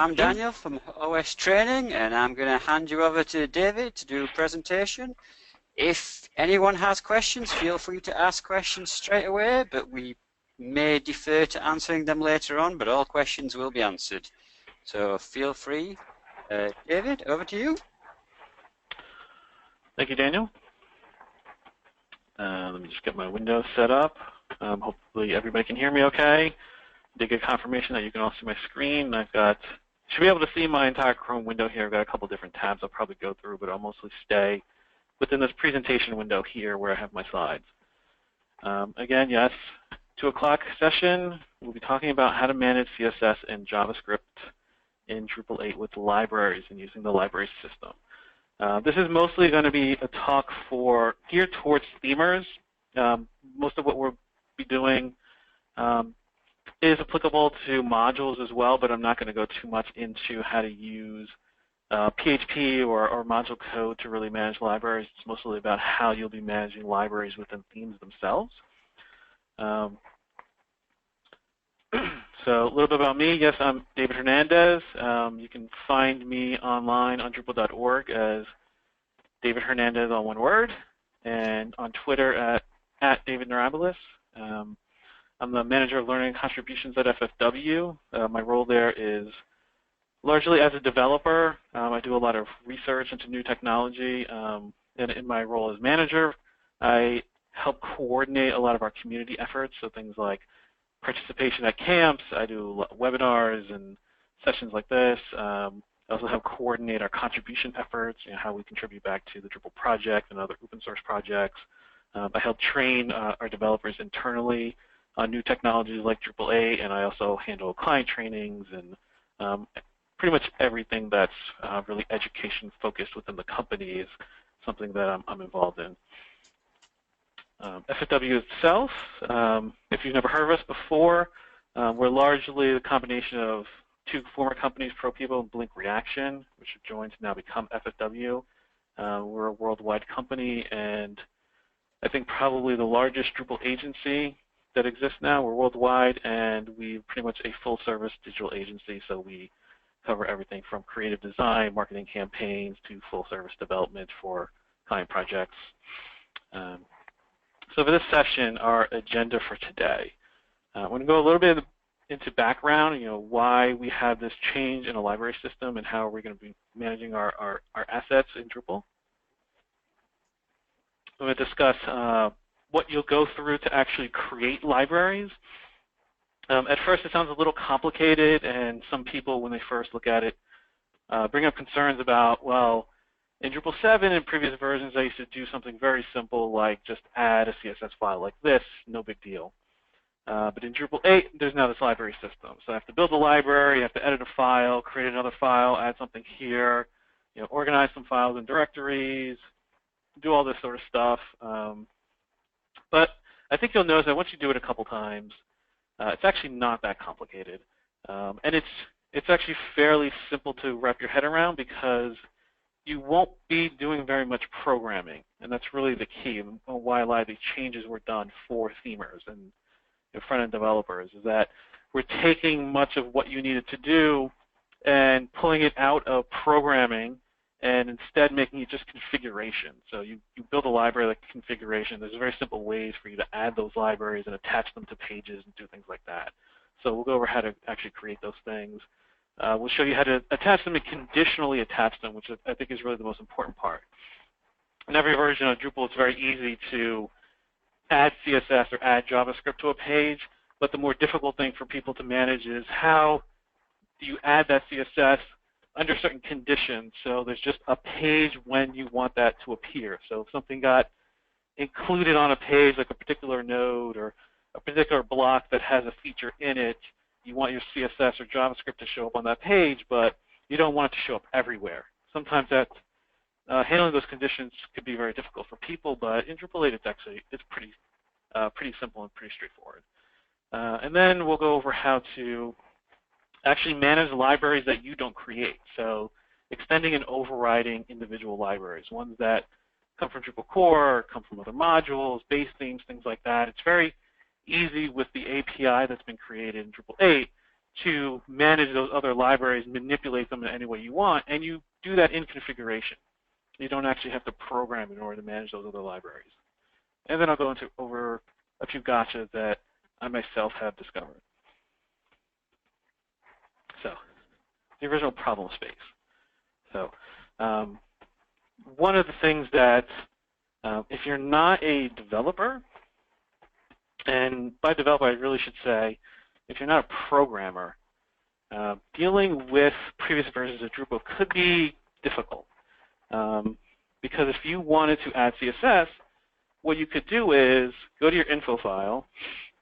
I'm Daniel from OS Training, and I'm going to hand you over to David to do a presentation. If anyone has questions, feel free to ask questions straight away, but we may defer to answering them later on, but all questions will be answered. So feel free. David, over to you. Thank you, Daniel. Let me just get my window set up. Hopefully everybody can hear me okay. Did get confirmation that you can all see my screen. Should be able to see my entire Chrome window here. I've got a couple different tabs I'll probably go through, but I'll mostly stay within this presentation window here where I have my slides. Again, yes, 2 o'clock session. We'll be talking about how to manage CSS and JavaScript in Drupal 8 with libraries and using the library system. This is mostly going to be a talk geared towards themers. Most of what we'll be doing is applicable to modules as well, but I'm not going to go too much into how to use PHP or module code to really manage libraries. It's mostly about how you'll be managing libraries within themes themselves. So a little bit about me. Yes, I'm David Hernandez. You can find me online on Drupal.org as David Hernandez, all one word, and on Twitter at David Hernandez. I'm the manager of learning contributions at FFW. My role there is largely as a developer. I do a lot of research into new technology, and in my role as manager, I help coordinate a lot of our community efforts, so things like participation at camps. I do webinars and sessions like this. I also help coordinate our contribution efforts, how we contribute back to the Drupal project and other open source projects. I help train our developers internally on new technologies like Drupal 8, and I also handle client trainings and pretty much everything that's really education focused within the company is something that I'm involved in. FFW itself, if you've never heard of us before, we're largely a combination of 2 former companies, ProPeople and Blink Reaction, which have joined to now become FFW. We're a worldwide company, and I think probably the largest Drupal agency that exists now. We're worldwide, and we're pretty much a full-service digital agency, so we cover everything from creative design, marketing campaigns, to full-service development for client projects. So for this session, our agenda for today, I want to go a little bit into background, why we have this change in a library system and how we're going to be managing our assets in Drupal. I'm going to discuss what you'll go through to actually create libraries. At first, it sounds a little complicated, and some people, when they first look at it, bring up concerns about, well, in Drupal 7 and previous versions, I used to do something very simple like just add a CSS file like this, no big deal. But in Drupal 8, there's now this library system. So I have to build a library, I have to edit a file, create another file, add something here, organize some files in directories, do all this sort of stuff. But I think you'll notice that once you do it a couple times, it's actually not that complicated. And it's actually fairly simple to wrap your head around because you won't be doing very much programming. And that's really the key and why a lot of these changes were done for themers and front-end developers, is that we're taking much of what you needed to do and pulling it out of programming and instead making it just configuration. So you build a library like configuration. There's very simple ways for you to add those libraries and attach them to pages and do things like that. So we'll go over how to actually create those things. We'll show you how to attach them and conditionally attach them, which I think is really the most important part. In every version of Drupal, it's very easy to add CSS or add JavaScript to a page, but the more difficult thing for people to manage is how do you add that CSS under certain conditions. So there's just a page when you want that to appear. So if something got included on a page, like a particular node or a particular block that has a feature in it, you want your CSS or JavaScript to show up on that page, but you don't want it to show up everywhere. Sometimes that handling those conditions could be very difficult for people, but in Drupal 8 it's pretty simple and pretty straightforward. And then we'll go over how to actually manage libraries that you don't create. So extending and overriding individual libraries, ones that come from Drupal core, or come from other modules, base themes, things like that. It's very easy with the API that's been created in Drupal 8 to manage those other libraries, manipulate them in any way you want, and you do that in configuration. You don't actually have to program in order to manage those other libraries. And then I'll go over a few gotchas that I myself have discovered. So, the original problem space. So, one of the things that, if you're not a developer, and by developer I really should say, if you're not a programmer, dealing with previous versions of Drupal could be difficult. Because if you wanted to add CSS, what you could do is go to your info file,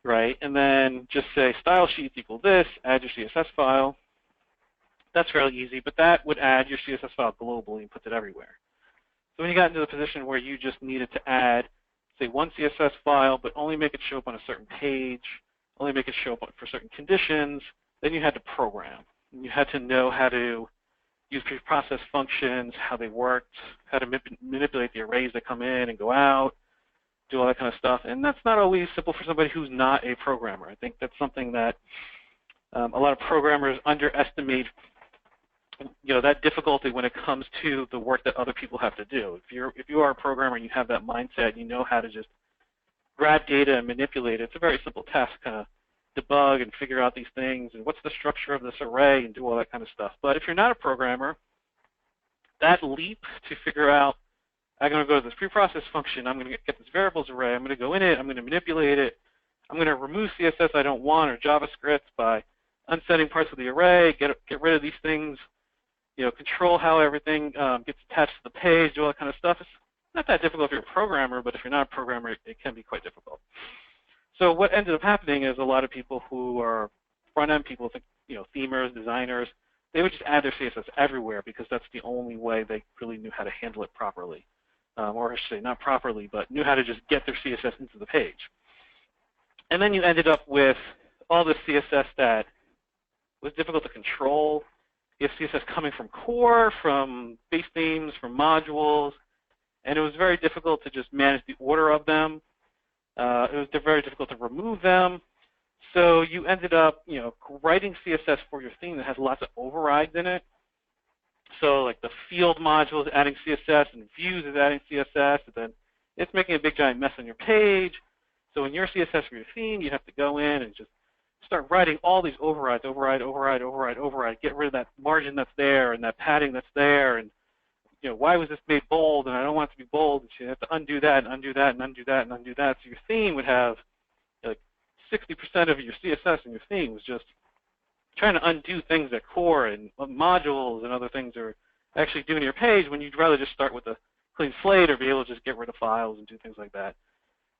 right, and then just say style sheets equal this, add your CSS file. That's fairly easy, but that would add your CSS file globally and puts it everywhere. So when you got into the position where you just needed to add, say, one CSS file, but only make it show up on a certain page, only make it show up for certain conditions, then you had to program. You had to know how to use preprocessed functions, how they worked, how to manipulate the arrays that come in and go out, do all that kind of stuff. And that's not always simple for somebody who's not a programmer. I think that's something that a lot of programmers underestimate, that difficulty when it comes to the work that other people have to do. If you are a programmer and you have that mindset, you know how to just grab data and manipulate it. It's a very simple task, kind of debug and figure out these things and what's the structure of this array and do all that kind of stuff. But if you're not a programmer, that leap to figure out, I'm going to go to this preprocessed function, I'm going to get this variables array, I'm going to go in it, I'm going to manipulate it, I'm going to remove CSS I don't want or JavaScript by unsetting parts of the array, get rid of these things, control how everything gets attached to the page, do all that kind of stuff. It's not that difficult if you're a programmer, but if you're not a programmer, it can be quite difficult. So what ended up happening is a lot of people who are front-end people, themers, designers, they would just add their CSS everywhere because that's the only way they really knew how to handle it properly. Or I should say not properly, but knew how to just get their CSS into the page. And then you ended up with all this CSS that was difficult to control. You have CSS coming from core, from base themes, from modules, and it was very difficult to just manage the order of them. It was very difficult to remove them. So you ended up, writing CSS for your theme that has lots of overrides in it. So like the field module is adding CSS and views is adding CSS, and then it's making a big giant mess on your page. So in your CSS for your theme, you have to go in and just start writing all these overrides, override, get rid of that margin that's there and that padding that's there, and why was this made bold, and I don't want it to be bold, and so you have to undo that, and undo that, and undo that, and undo that. So your theme would have, like, 60% of your CSS in your theme was just trying to undo things that core and modules and other things are actually doing to your page when you'd rather just start with a clean slate or be able to just get rid of files and do things like that.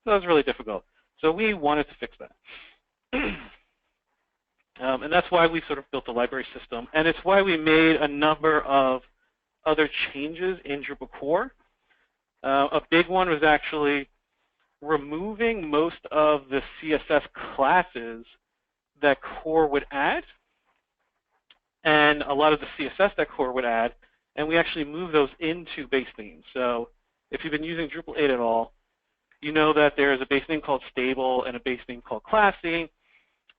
So that was really difficult. So we wanted to fix that. And that's why we sort of built the library system, and it's why we made a number of other changes in Drupal core. A big one was actually removing most of the CSS classes that core would add, and a lot of the CSS that core would add, and we actually moved those into base themes. So if you've been using Drupal 8 at all, you know that there's a base theme called stable and a base theme called classy,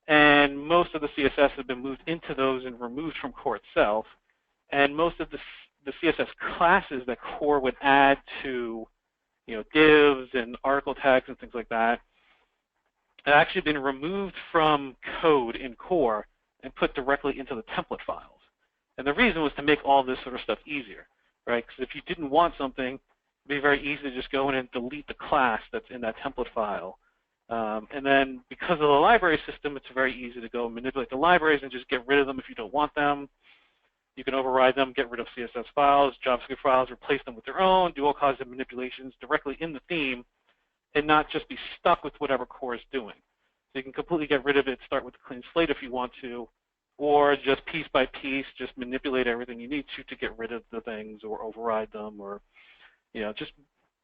and most of the CSS has been moved into those and removed from core itself, and most of the CSS classes that core would add to, divs and article tags and things like that have actually been removed from code in core and put directly into the template files. And the reason was to make all this sort of stuff easier, right? Because if you didn't want something, it'd be very easy to just go in and delete the class that's in that template file. And then because of the library system, it's very easy to go manipulate the libraries and just get rid of them if you don't want them. You can override them, get rid of CSS files, JavaScript files, replace them with their own, do all kinds of manipulations directly in the theme, and not just be stuck with whatever core is doing. So you can completely get rid of it, start with a clean slate if you want to, or just piece by piece, just manipulate everything you need to get rid of the things or override them, or just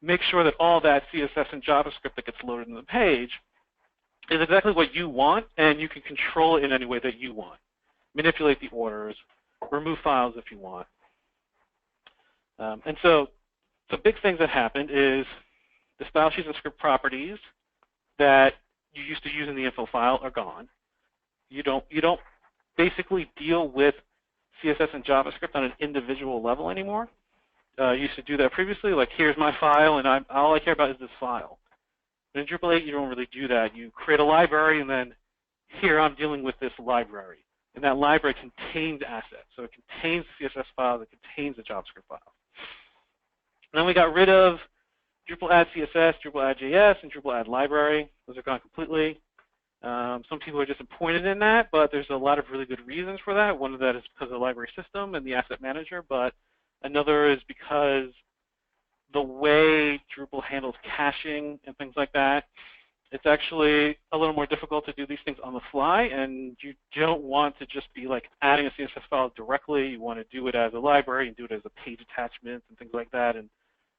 make sure that all that CSS and JavaScript that gets loaded in the page is exactly what you want, and you can control it in any way that you want. Manipulate the orders, remove files if you want. And so the big things that happened is the style sheets and script properties that you used to use in the info file are gone. You don't basically deal with CSS and JavaScript on an individual level anymore. You used to do that previously, like here's my file, and all I care about is this file. But in Drupal 8, you don't really do that. You create a library, and then here I'm dealing with this library. And that library contains assets. So it contains CSS files, it contains the JavaScript files. And then we got rid of Drupal add CSS, Drupal add JS, and Drupal add library. Those are gone completely. Some people are disappointed in that, but there's a lot of really good reasons for that. One of that is because of the library system and the asset manager, but another is because the way Drupal handles caching and things like that, it's actually a little more difficult to do these things on the fly, and you don't want to just be like adding a CSS file directly. You want to do it as a library and do it as a page attachment and things like that, and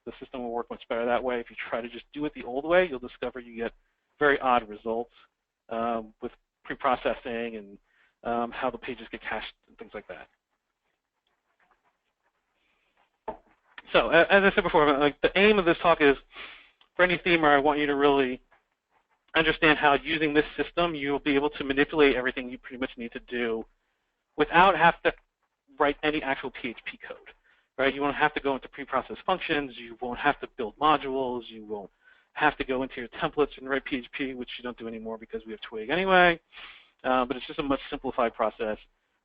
the system will work much better that way. If you try to just do it the old way, you'll discover you get very odd results with pre-processing and how the pages get cached and things like that. So, as I said before, like the aim of this talk is, for any themer, I want you to really understand how using this system, you'll be able to manipulate everything you pretty much need to do without having to write any actual PHP code, right? You won't have to go into pre-processed functions. You won't have to build modules. You won't have to go into your templates and write PHP, which you don't do anymore because we have Twig anyway. But it's just a much simplified process.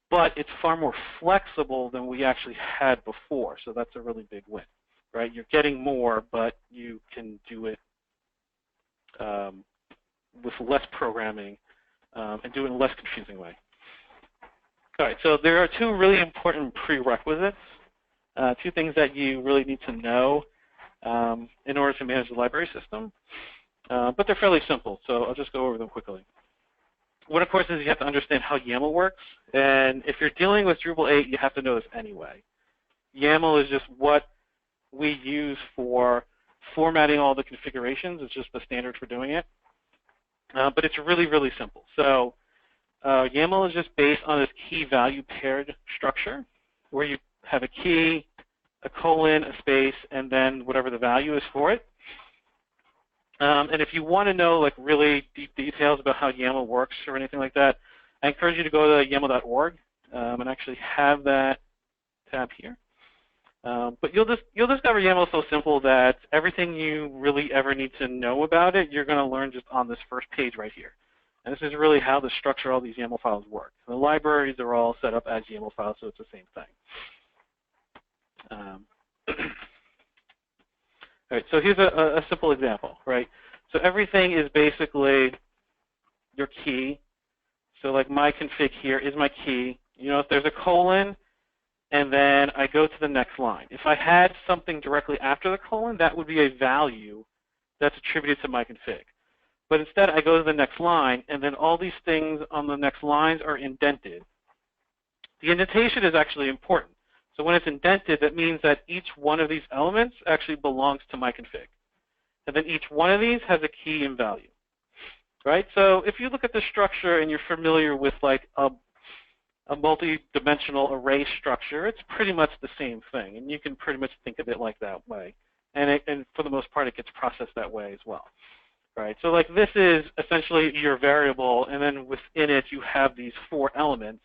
But it's far more flexible than we actually had before, so that's a really big win, right? You're getting more, but you can do it with less programming and do it in a less confusing way. All right, so there are two really important prerequisites, two things that you really need to know in order to manage the library system, but they're fairly simple, so I'll just go over them quickly. One, of course, is you have to understand how YAML works, and if you're dealing with Drupal 8, you have to know this anyway. YAML is just what we use for formatting all the configurations. It's just the standard for doing it, but it's really, really simple. So YAML is just based on this key-value paired structure, where you have a key, a colon, a space, and then whatever the value is for it. And if you want to know like really deep details about how YAML works or anything like that, I encourage you to go to yaml.org and actually have that tab here. But you'll discover YAML is so simple that everything you really ever need to know about it, you're going to learn just on this first page right here. And this is really how the structure of all these YAML files work. The libraries are all set up as YAML files, so it's the same thing. All right, so here's a simple example, right? So everything is basically your key. So like my config here is my key. You know, if there's a colon, and then I go to the next line. If I had something directly after the colon, that would be a value that's attributed to my config. But instead, I go to the next line, and then all these things on the next lines are indented. The indentation is actually important. So when it's indented, that means that each one of these elements actually belongs to my config. And then each one of these has a key and value, right? So if you look at the structure and you're familiar with like a multi-dimensional array structure, it's pretty much the same thing. And you can pretty much think of it like that way. And for the most part, it gets processed that way as well, right? So like this is essentially your variable, and then within it, you have these 4 elements.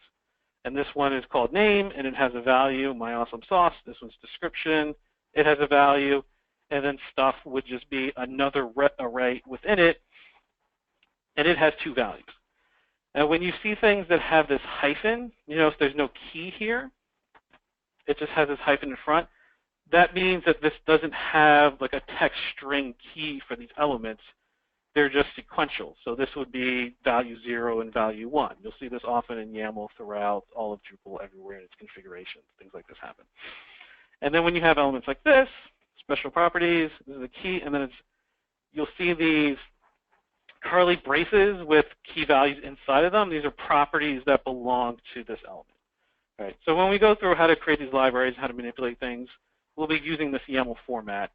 And this one is called name, and it has a value, my awesome sauce. This one's description, it has a value. And then stuff would just be another array within it, and it has 2 values. Now, when you see things that have this hyphen, you know, if there's no key here, it just has this hyphen in front, that means that this doesn't have like a text string key for these elements. They're just sequential. So this would be value 0 and value 1. You'll see this often in YAML throughout all of Drupal everywhere in its configurations. Things like this happen. And then when you have elements like this, special properties, this is a key, and then you'll see these curly braces with key values inside of them. These are properties that belong to this element. Right? So when we go through how to create these libraries, how to manipulate things, we'll be using this YAML format.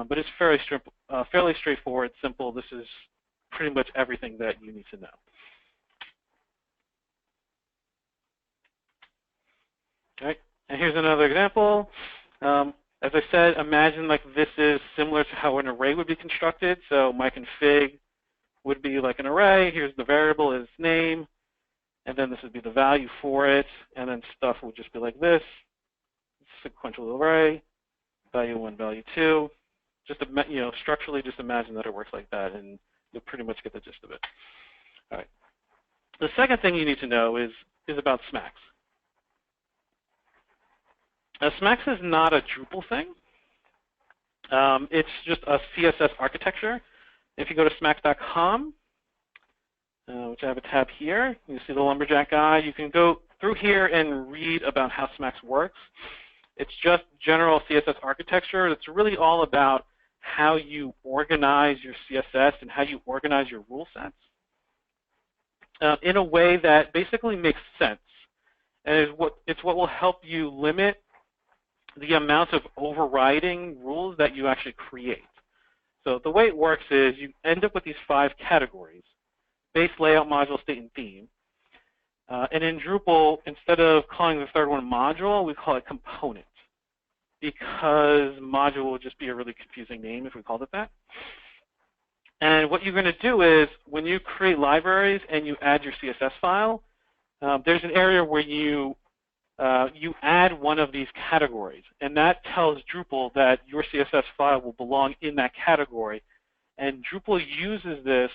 But it's fairly straightforward, simple. This is pretty much everything that you need to know. All right, and here's another example. As I said, imagine like this is similar to how an array would be constructed. So my config would be like an array. Here's the variable, its name. and then this would be the value for it, and then stuff would just be like this, sequential array, value 1, value 2. Just, structurally, just imagine that it works like that, and you'll pretty much get the gist of it. All right. The second thing you need to know is about SMACSS. SMACSS is not a Drupal thing. It's just a CSS architecture. If you go to smacss.com, which I have a tab here, you see the lumberjack guy. You can go through here and read about how SMACSS works. It's just general CSS architecture. It's really all about how you organize your CSS and how you organize your rule sets in a way that basically makes sense. And it's what will help you limit the amount of overriding rules that you actually create. So the way it works is you end up with these 5 categories: base, layout, module, state, and theme. And in Drupal, instead of calling the third one module, we call it component, because module would just be a really confusing name if we called it that. And what you're going to do is, when you create libraries and you add your CSS file, there's an area where you add one of these categories, and that tells Drupal that your CSS file will belong in that category. And Drupal uses this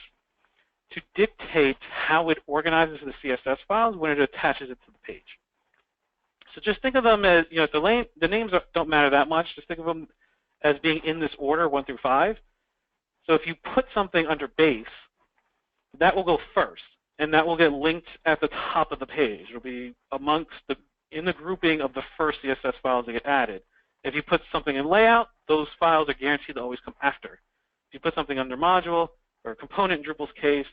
to dictate how it organizes the CSS files when it attaches it to the page. So just think of them as, the names don't matter that much. Just think of them as being in this order, 1 through 5. So if you put something under base, that will go first, and that will get linked at the top of the page. It'll be in the grouping of the first CSS files that get added. If you put something in layout, those files are guaranteed to always come after. If you put something under module or component in Drupal's case,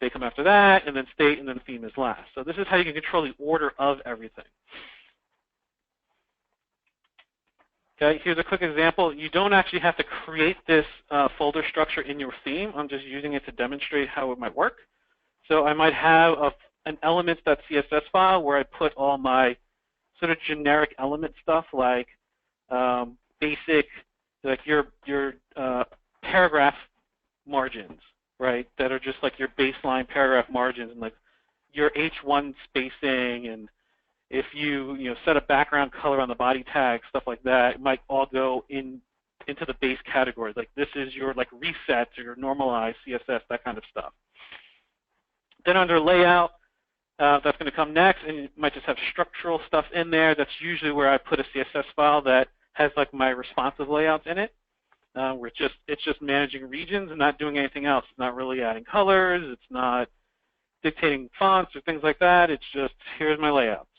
they come after that, and then state, and then theme is last. So this is how you can control the order of everything. Okay, here's a quick example. You don't actually have to create this folder structure in your theme. I'm just using it to demonstrate how it might work. So I might have an elements.css file where I put all my sort of generic element stuff, like basic, like your paragraph margins, right? That are just like your baseline paragraph margins, and like your H1 spacing, and if you set a background color on the body tag, stuff like that, it might all go into the base category. Like this is your like resets or your normalized CSS, that kind of stuff. Then under layout, that's going to come next, and you might just have structural stuff in there. That's usually where I put a CSS file that has like my responsive layouts in it, where it's just managing regions and not doing anything else. It's not really adding colors. It's not dictating fonts or things like that. It's just, here's my layouts.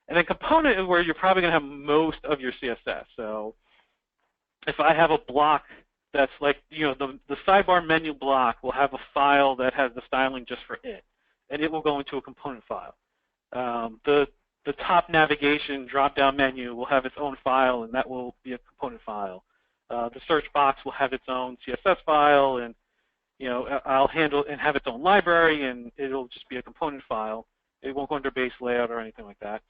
And then component is where you're probably going to have most of your CSS. So if I have a block that's like, the sidebar menu block will have a file that has the styling just for it, and it will go into a component file. The top navigation drop-down menu will have its own file, and that will be a component file. The search box will have its own CSS file, and I'll handle and have its own library, and it'll just be a component file. It won't go under base layout or anything like that.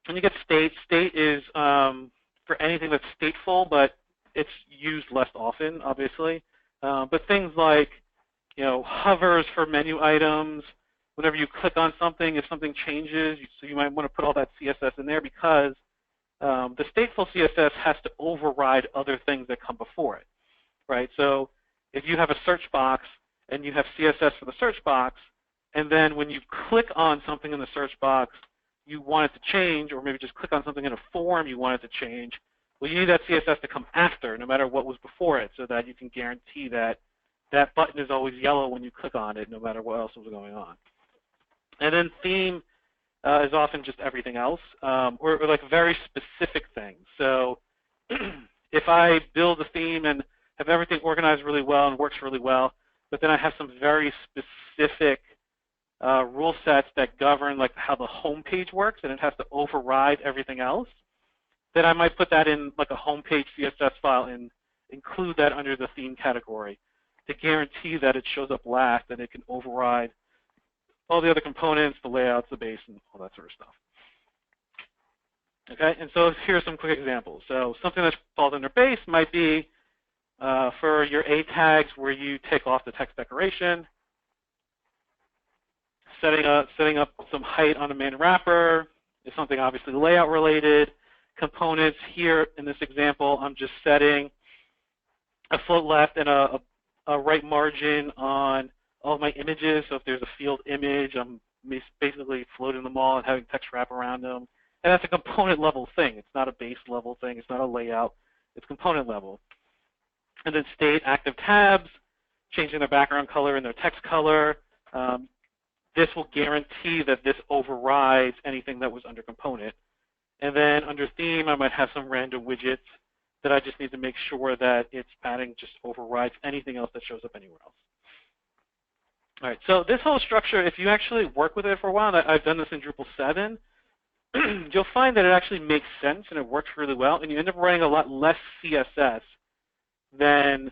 And you get state. State is for anything that's stateful, but it's used less often, obviously. But things like, hovers for menu items. Whenever you click on something, if something changes, so you might want to put all that CSS in there, because the stateful CSS has to override other things that come before it, right? So if you have a search box and you have CSS for the search box, and then when you click on something in the search box, you want it to change, or maybe just click on something in a form you want it to change, well, you need that CSS to come after, no matter what was before it, so that you can guarantee that that button is always yellow when you click on it, no matter what else was going on. And then theme is often just everything else, or like very specific things. So if I build a theme and have everything organized really well and works really well, but then I have some very specific rule sets that govern like how the home page works, and it has to override everything else, then I might put that in like a home page CSS file and include that under the theme category to guarantee that it shows up last and it can override all the other components, the layouts, the base, and all that sort of stuff. Okay, and so here's some quick examples. So something that falls under base might be for your A tags, where you take off the text decoration. setting up some height on a main wrapper is something obviously layout related. Components here in this example, I'm just setting a float left and a right margin on all of my images. So if there's a field image, I'm basically floating them all and having text wrap around them. And that's a component level thing. It's not a base level thing. It's not a layout. It's component level. And then state active tabs, changing their background color and their text color. This will guarantee that this overrides anything that was under component. And then under theme, I might have some random widgets that I just need to make sure that its padding just overrides anything else that shows up anywhere else. All right, so this whole structure, if you actually work with it for a while, I've done this in Drupal 7, you'll find that it actually makes sense and it works really well, and you end up writing a lot less CSS than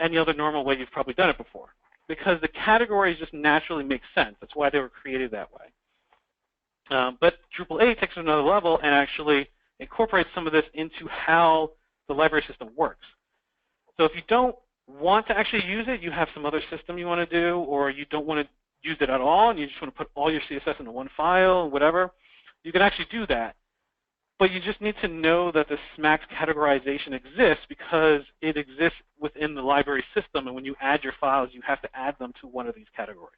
any other normal way you've probably done it before, because the categories just naturally make sense. That's why they were created that way. But Drupal 8 takes it to another level and actually incorporates some of this into how the library system works. So if you don't want to actually use it, you have some other system you want to do, or you don't want to use it at all, and you just want to put all your CSS into one file, whatever, you can actually do that. But you just need to know that the SMACSS categorization exists because it exists within the library system, and when you add your files, you have to add them to one of these categories.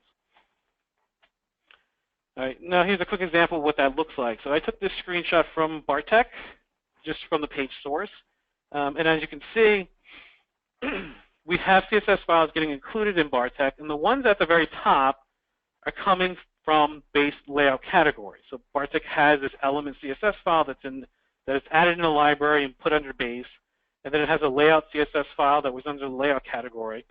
All right, now here's a quick example of what that looks like. So I took this screenshot from Bartek, just from the page source. And as you can see, we have CSS files getting included in Bartek, and the ones at the very top are coming from base layout category. So Bartek has this element CSS file that is added in a library and put under base, and then it has a layout CSS file that was under the layout category.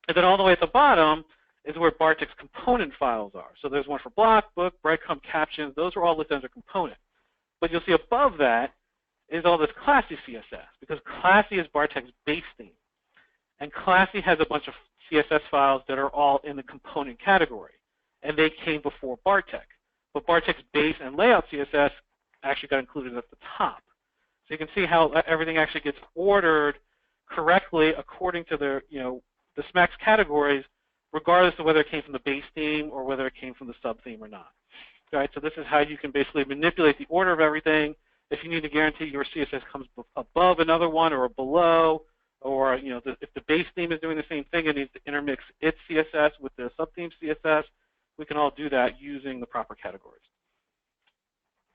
And then all the way at the bottom is where Bartek's component files are. So there's one for block, book, breadcrumb, captions. Those are all listed under component. But you'll see above that is all this classy CSS, because classy is Bartek's base theme. And classy has a bunch of CSS files that are all in the component category, and they came before Bartek. But Bartek's base and layout CSS actually got included at the top. So you can see how everything actually gets ordered correctly according to the SMACSS categories, regardless of whether it came from the base theme or whether it came from the sub theme or not. All right, so this is how you can basically manipulate the order of everything. If you need to guarantee your CSS comes above another one or below, or if the base theme is doing the same thing and needs to intermix its CSS with the sub theme CSS, we can all do that using the proper categories.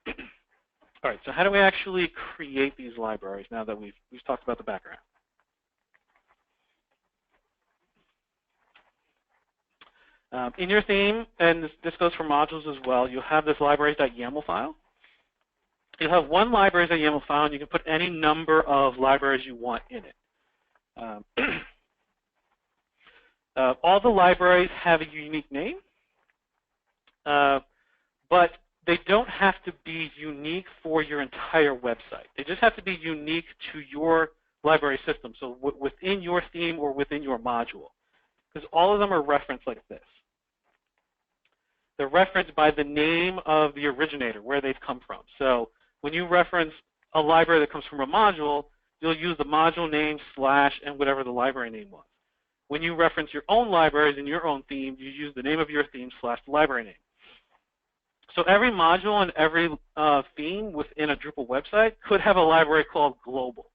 All right, so how do we actually create these libraries now that we've talked about the background? In your theme, and this goes for modules as well, you'll have this libraries.yaml file. You'll have one libraries.yaml file, and you can put any number of libraries you want in it. All the libraries have a unique name, but they don't have to be unique for your entire website. They just have to be unique to your library system, so within your theme or within your module, because all of them are referenced like this. They're referenced by the name of the originator, where they've come from. So when you reference a library that comes from a module, you'll use the module name / and whatever the library name was. When you reference your own libraries in your own theme, you use the name of your theme / the library name. So every module and every theme within a Drupal website could have a library called global.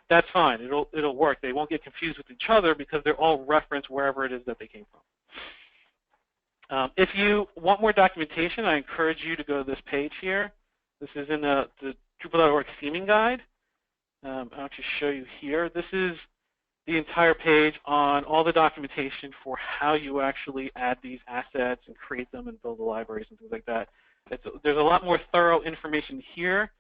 That's fine. It'll work. They won't get confused with each other because they're all referenced wherever it is that they came from. If you want more documentation, I encourage you to go to this page here. This is in the Drupal.org theming guide. I'll actually show you here. This is the entire page on all the documentation for how you actually add these assets and create them and build the libraries and things like that. There's a lot more thorough information here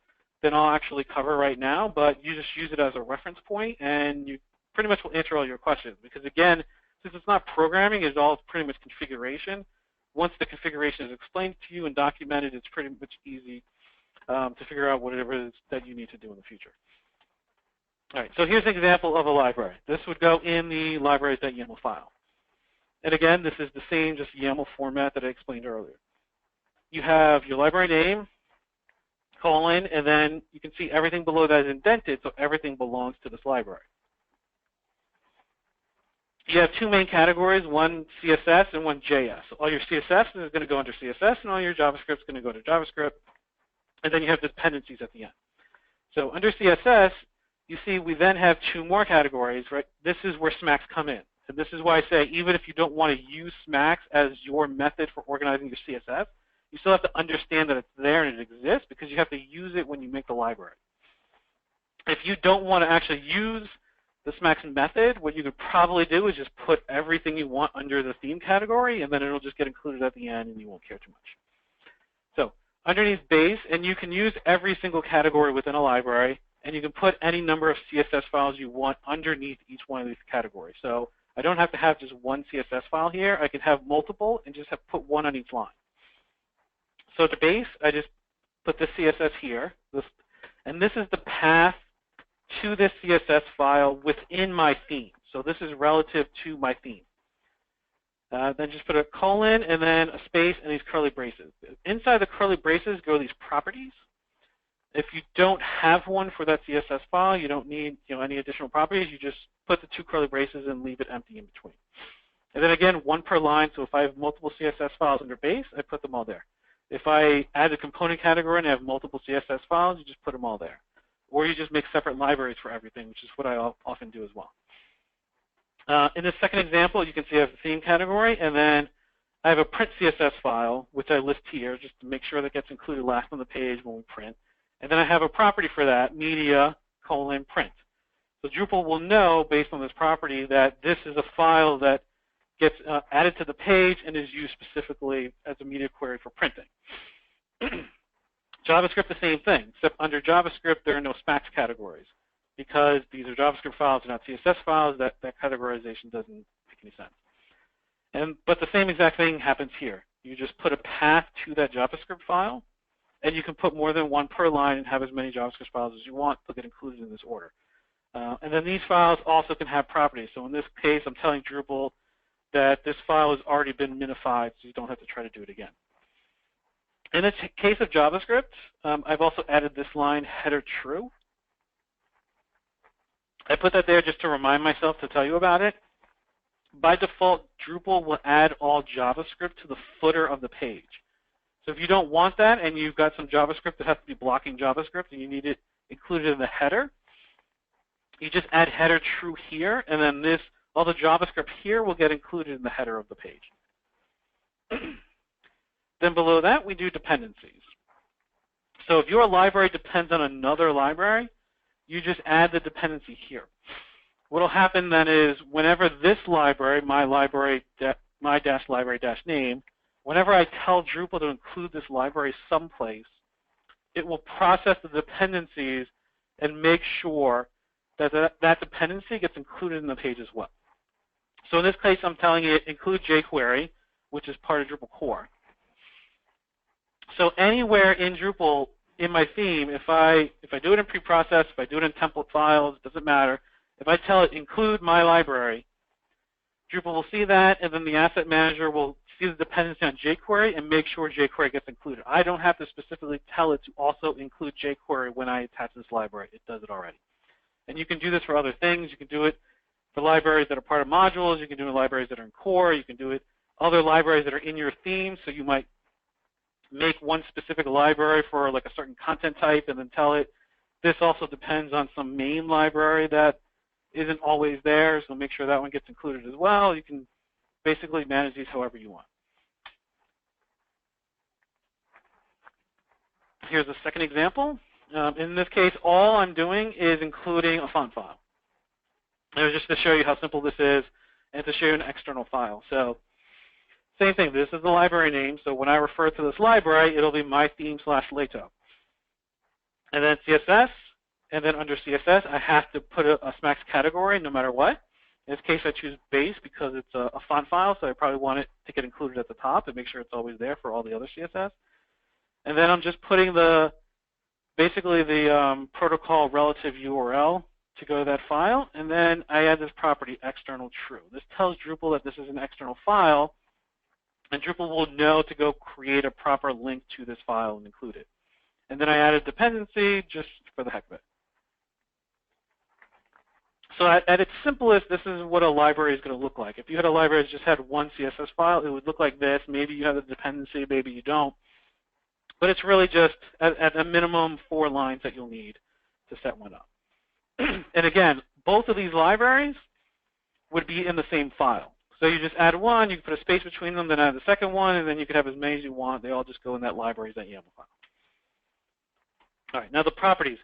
than I'll actually cover right now, but you just use it as a reference point and you pretty much will answer all your questions. Because again, since it's not programming, it's all pretty much configuration. Once the configuration is explained to you and documented, it's pretty much easy to figure out whatever it is that you need to do in the future. All right, so here's an example of a library. This would go in the libraries.yaml file. And again, this is the same just YAML format that I explained earlier. You have your library name, colon, and then you can see everything below that is indented, so everything belongs to this library. you have two main categories, one CSS and one JS. So all your CSS is going to go under CSS, and all your JavaScript is going to go to JavaScript. And then you have dependencies at the end. So under CSS, you see we then have two more categories, right? This is where SMACSS come in. And this is why I say even if you don't want to use SMACSS as your method for organizing your CSS, you still have to understand that it's there and it exists because you have to use it when you make the library. If you don't want to actually use the SMACSS method, what you could probably do is just put everything you want under the theme category, and then it'll just get included at the end and you won't care too much. So underneath base, and you can use every single category within a library, and you can put any number of CSS files you want underneath each one of these categories. So I don't have to have just one CSS file here. I can have multiple and just have put one on each line. So at the base, I just put the CSS here, and this is the path to this CSS file within my theme. So this is relative to my theme. Then just put a colon and then a space and these curly braces. Inside the curly braces go these properties. If you don't have one for that CSS file, you don't need any additional properties. You just put the two curly braces and leave it empty in between. And then again, one per line. So if I have multiple CSS files under base, I put them all there. If I add a component category and I have multiple CSS files, you just put them all there. Or you just make separate libraries for everything, which is what I often do as well. In this second example, you can see I have the theme category, and then I have a print CSS file, which I list here just to make sure that gets included last on the page when we print. And then I have a property for that, media, print. So Drupal will know, based on this property, that this is a file that gets added to the page and is used specifically as a media query for printing. JavaScript, the same thing, except under JavaScript, there are no SMACSS categories. Because these are JavaScript files and not CSS files, that categorization doesn't make any sense. But the same exact thing happens here. You just put a path to that JavaScript file, and you can put more than one per line and have as many JavaScript files as you want. They'll get included in this order. And then these files also can have properties. So in this case, I'm telling Drupal that this file has already been minified, so you don't have to try to do it again. In the case of JavaScript, I've also added this line, header true. I put that there just to remind myself to tell you about it. By default, Drupal will add all JavaScript to the footer of the page. So if you don't want that and you've got some JavaScript that has to be blocking JavaScript and you need it included in the header, you just add header true here, and then all the JavaScript here will get included in the header of the page. Then below that, we do dependencies. So if your library depends on another library, you just add the dependency here. What will happen then is whenever this library, my-library-name, whenever I tell Drupal to include this library someplace, it will process the dependencies and make sure that that dependency gets included in the page as well. So in this case, I'm telling it include jQuery, which is part of Drupal core. So anywhere in Drupal, in my theme, if I do it in preprocess, if I do it in template files, it doesn't matter. If I tell it include my library, Drupal will see that, and then the asset manager will see the dependency on jQuery and make sure jQuery gets included. I don't have to specifically tell it to also include jQuery when I attach this library. It does it already. And you can do this for other things. You can do it for libraries that are part of modules. You can do it in libraries that are in core. You can do it other libraries that are in your theme. So you might make one specific library for like a certain content type and then tell it this also depends on some main library that isn't always there, so make sure that one gets included as well. You can basically manage these however you want. Here's a second example. In this case, all I'm doing is including a font file. And just to show you how simple this is and to show you an external file. So same thing, this is the library name, so when I refer to this library, it'll be mytheme/Lato. And then CSS, and then under CSS, I have to put a SMACSS category no matter what. In this case, I choose base because it's a font file, so I probably want it to get included at the top and make sure it's always there for all the other CSS. And then I'm just putting basically the protocol relative URL to go to that file, and then I add this property, external true. This tells Drupal that this is an external file, and Drupal will know to go create a proper link to this file and include it. And then I add a dependency just for the heck of it. So at its simplest, this is what a library is going to look like. If you had a library that just had one CSS file, it would look like this. Maybe you have a dependency, maybe you don't. But it's really just, at a minimum, 4 lines that you'll need to set one up. And again, both of these libraries would be in the same file. So you just add one, you can put a space between them, then add the second one, and then you can have as many as you want. They all just go in that libraries, that YAML file. All right, now the properties.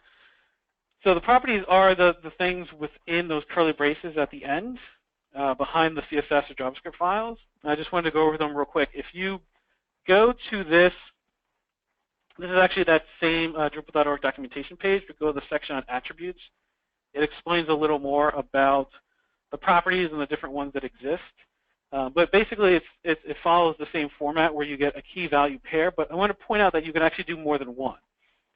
So the properties are the things within those curly braces at the end, behind the CSS or JavaScript files. And I just wanted to go over them real quick. If you go to this is actually that same Drupal.org documentation page, but go to the section on attributes. It explains a little more about the properties and the different ones that exist. But basically, it follows the same format where you get a key value pair. But I want to point out that you can actually do more than one.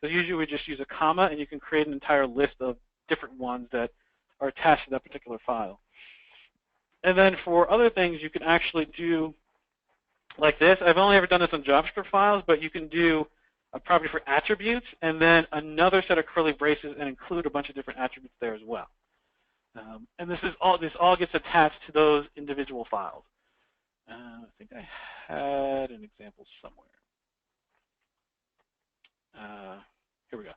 So usually we just use a comma, and you can create an entire list of different ones that are attached to that particular file. And then for other things, you can actually do like this. I've only ever done this on JavaScript files, but you can do a property for attributes, and then another set of curly braces, and include a bunch of different attributes there as well. And this all gets attached to those individual files. I think I had an example somewhere. Here we go.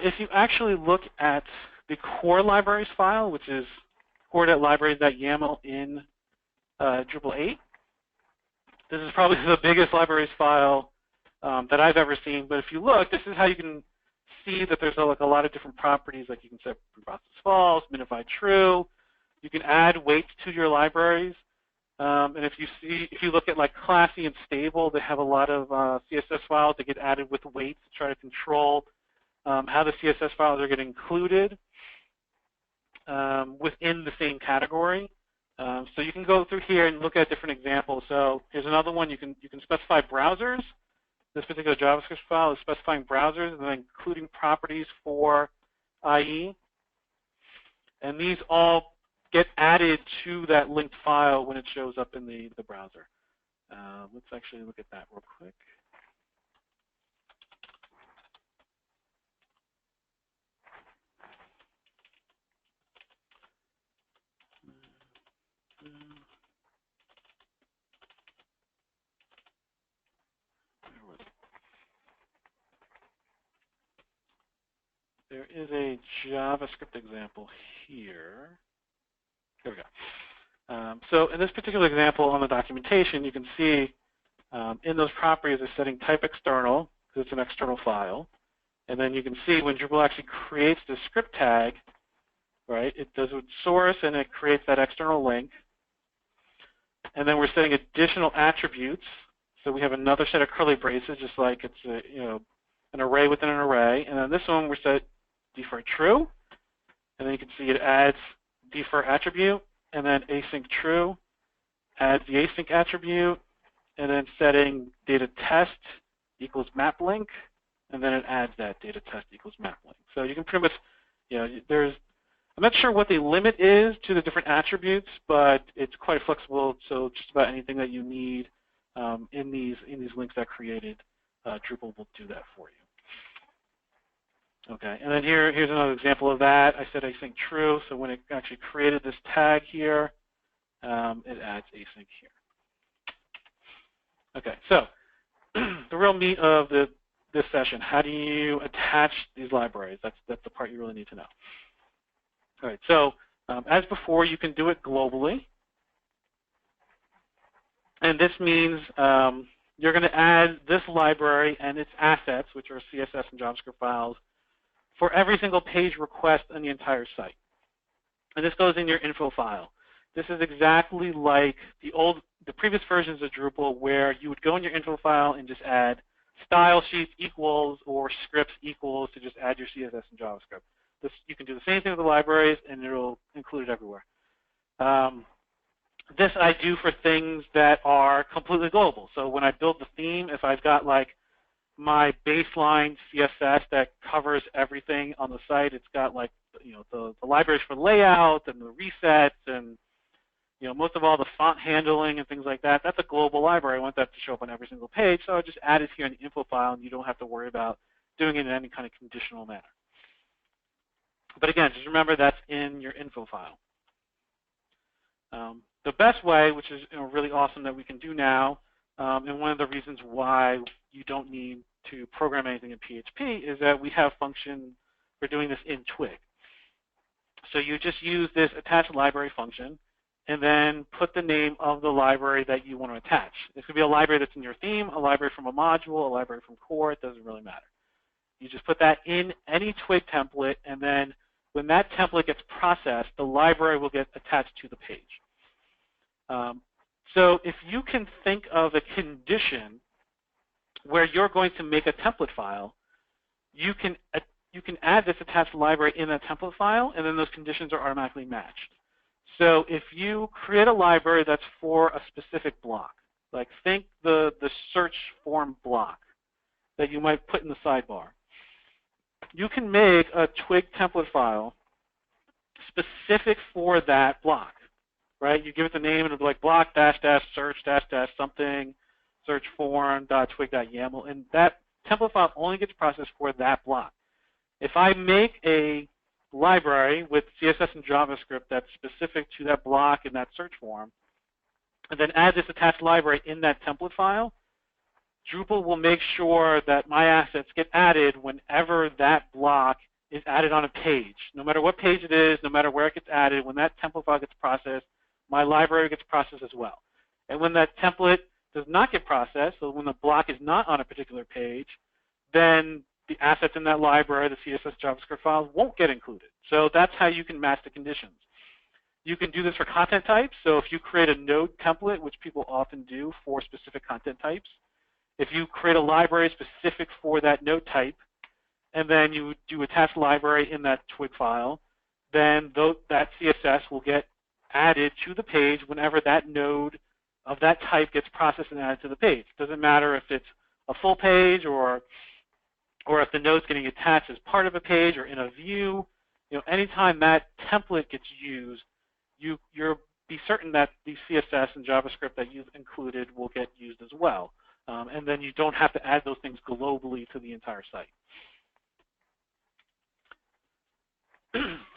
If you actually look at the core libraries file, which is core.libraries.yaml in Drupal 8, this is probably the biggest libraries file that I've ever seen. But if you look, this is how you can see that there's like a lot of different properties. Like you can set preprocess false, minify true. You can add weights to your libraries. And if you look at like classy and stable, they have a lot of CSS files that get added with weights to try to control how the CSS files are getting included within the same category. So you can go through here and look at different examples. So here's another one. You can specify browsers. This particular JavaScript file is specifying browsers and then including properties for IE. And these all get added to that linked file when it shows up in the browser. Let's actually look at that real quick. There is a JavaScript example here. Here we go. So in this particular example on the documentation, you can see in those properties it's setting type external, because it's an external file. And then you can see when Drupal actually creates the script tag, right, it does with source and it creates that external link. And then we're setting additional attributes. So we have another set of curly braces, just like it's an array within an array. And then this one we're set defer true. And then you can see it adds defer attribute, and then async true adds the async attribute, and then setting data test equals map link, and then it adds that data test equals map link. So you can pretty much, I'm not sure what the limit is to the different attributes, but it's quite flexible. So just about anything that you need in these links that created, Drupal will do that for you. Okay, and then here's another example of that. I said async true, so when it actually created this tag here, it adds async here. Okay, so the real meat of this session, how do you attach these libraries? That's the part you really need to know. All right, so as before, you can do it globally. And this means you're going to add this library and its assets, which are CSS and JavaScript files, for every single page request on the entire site. And this goes in your info file. This is exactly like the previous versions of Drupal, where you would go in your info file and just add style sheets equals or scripts equals to just add your CSS and JavaScript. You can do the same thing with the libraries, and it'll include it everywhere. This I do for things that are completely global. So when I build the theme, if I've got like my baseline CSS that covers everything on the site, it's got like the libraries for layout and the resets and most of all the font handling and things like that. That's a global library. I want that to show up on every single page, so I just add it here in the info file, and you don't have to worry about doing it in any kind of conditional manner. But again, just remember that's in your info file. The best way, which is really awesome that we can do now, and one of the reasons why you don't need to program anything in PHP is that we have function for doing this in Twig. So you just use this attach library function and then put the name of the library that you want to attach. This could be a library that's in your theme, a library from a module, a library from core, it doesn't really matter. You just put that in any Twig template, and then when that template gets processed, the library will get attached to the page. So if you can think of a condition where you're going to make a template file, you can add this attached library in that template file, and then those conditions are automatically matched. So if you create a library that's for a specific block, like think the search form block that you might put in the sidebar, you can make a Twig template file specific for that block, right? You give it the name, and it'll be like block dash dash search dash dash something search form .twig.yaml, and that template file only gets processed for that block. If I make a library with CSS and JavaScript that's specific to that block in that search form, and then add this attached library in that template file, Drupal will make sure that my assets get added whenever that block is added on a page. No matter what page it is, no matter where it gets added, when that template file gets processed, my library gets processed as well. And when that template does not get processed, so when the block is not on a particular page, then the assets in that library, the CSS JavaScript files, won't get included. So that's how you can match the conditions. You can do this for content types. So if you create a node template, which people often do for specific content types, if you create a library specific for that node type, and then you do attach library in that Twig file, then that CSS will get added to the page whenever that node of that type gets processed and added to the page. It doesn't matter if it's a full page or if the node's getting attached as part of a page or in a view. Anytime that template gets used, you'll be certain that the CSS and JavaScript that you've included will get used as well. And then you don't have to add those things globally to the entire site.